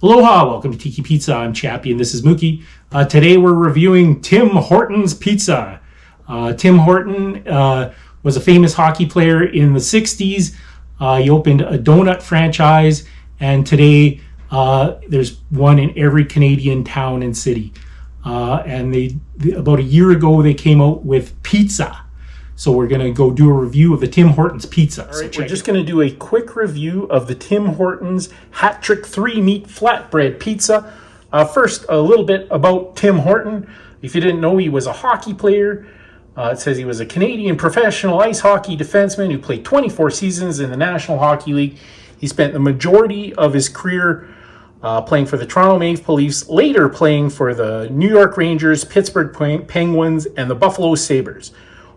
Aloha, welcome to Tiki Pizza. I'm Chappie and this is Mookie. Today we're reviewing Tim Hortons Pizza. Tim Horton was a famous hockey player in the 60s. He opened a donut franchise, and today there's one in every Canadian town and city. And about a year ago they came out with pizza. So we're going to go do a review of the Tim Hortons pizza. All right, we're just going to do a quick review of the Tim Hortons Hat-Trick 3 Meat Flatbread Pizza. First, a little bit about Tim Horton. If you didn't know, he was a hockey player. It says he was a Canadian professional ice hockey defenseman who played 24 seasons in the National Hockey League. He spent the majority of his career playing for the Toronto Maple Leafs, later playing for the New York Rangers, Pittsburgh Penguins, and the Buffalo Sabres.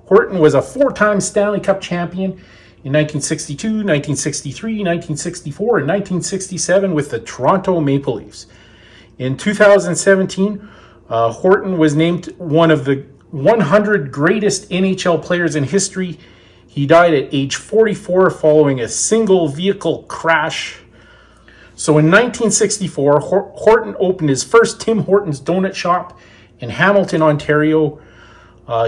Horton was a four-time Stanley Cup champion in 1962, 1963, 1964, and 1967 with the Toronto Maple Leafs. In 2017, Horton was named one of the 100 greatest NHL players in history. He died at age 44 following a single vehicle crash. So in 1964, Horton opened his first Tim Hortons donut shop in Hamilton, Ontario.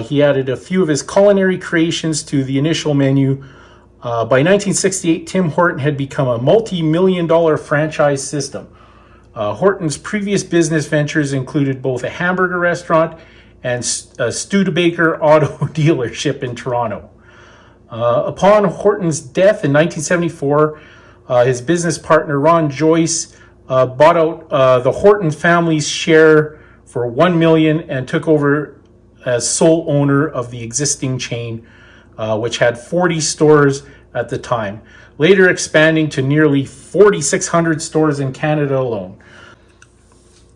He added a few of his culinary creations to the initial menu. By 1968, Tim Horton had become a multi-million-dollar franchise system. Horton's previous business ventures included both a hamburger restaurant and a Studebaker auto dealership in Toronto. Upon Horton's death in 1974, his business partner Ron Joyce bought out the Horton family's share for $1 million and took over as sole owner of the existing chain, which had 40 stores at the time, later expanding to nearly 4,600 stores in Canada alone.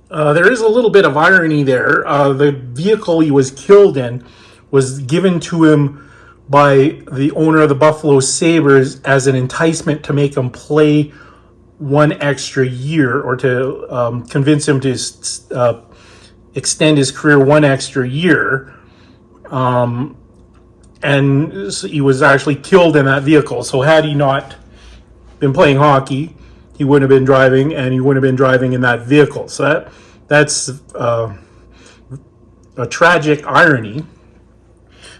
There is a little bit of irony there. The vehicle he was killed in was given to him by the owner of the Buffalo Sabres as an enticement to make him play one extra year, or to convince him to extend his career one extra year. And so he was actually killed in that vehicle. So had he not been playing hockey, he wouldn't have been driving, and he wouldn't have been driving in that vehicle. So that's a tragic irony.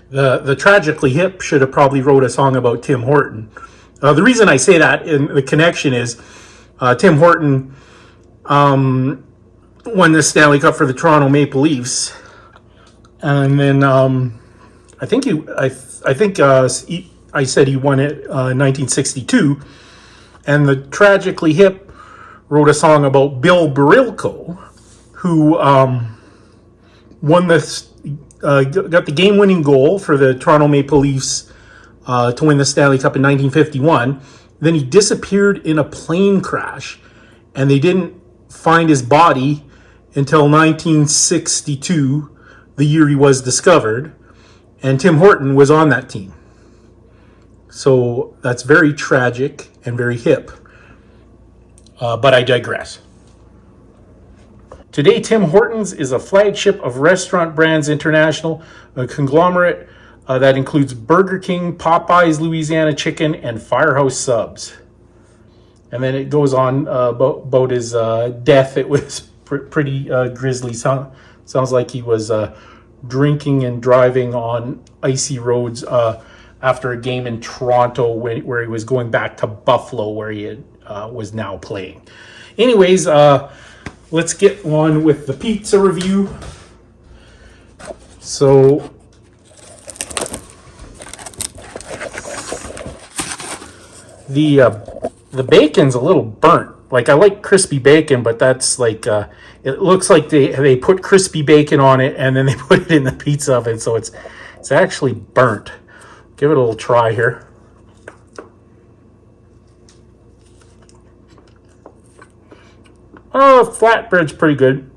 The Tragically Hip should have probably wrote a song about Tim Horton. The reason I say that, in the connection, is Tim Horton won the Stanley Cup for the Toronto Maple Leafs, and then I said he won it in 1962, and the Tragically Hip wrote a song about Bill Barilko, who won this, got the game-winning goal for the Toronto Maple Leafs to win the Stanley Cup in 1951. Then he disappeared in a plane crash, and they didn't find his body until 1962, the year he was discovered, and Tim Horton was on that team. So that's very tragic and very hip. But I digress. Today, Tim Hortons is a flagship of Restaurant Brands International, a conglomerate that includes Burger King, Popeyes, Louisiana Chicken, and Firehouse Subs. And then it goes on about his death. It was pretty grisly. Sounds like he was drinking and driving on icy roads after a game in Toronto where he was going back to Buffalo, where he was now playing. Anyways, let's get on with the pizza review. So the bacon's a little burnt. Like, I like crispy bacon, but that's like, it looks like they put crispy bacon on it and then they put it in the pizza oven, so it's actually burnt. Give it a little try here. Oh, flatbread's pretty good.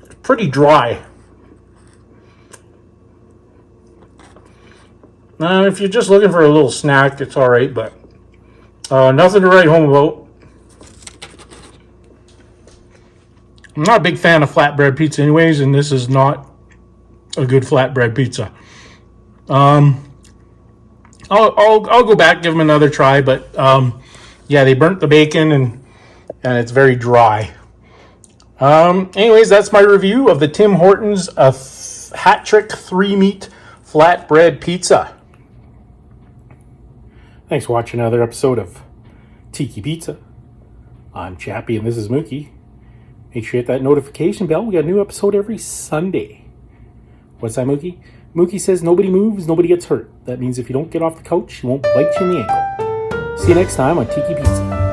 It's pretty dry. If you're just looking for a little snack, it's all right, but nothing to write home about. I'm not a big fan of flatbread pizza anyways, and this is not a good flatbread pizza. I'll go back, give them another try, but yeah, they burnt the bacon, and and it's very dry. Anyways, that's my review of the Tim Hortons Hat-Trick 3-meat flatbread pizza. Thanks for watching another episode of Tiki Pizza. I'm Chappie and this is Mookie. Make sure you hit that notification bell. We got a new episode every Sunday. What's that, Mookie? Mookie says nobody moves, nobody gets hurt. That means if you don't get off the couch, you won't bite you in the ankle. See you next time on Tiki Pizza.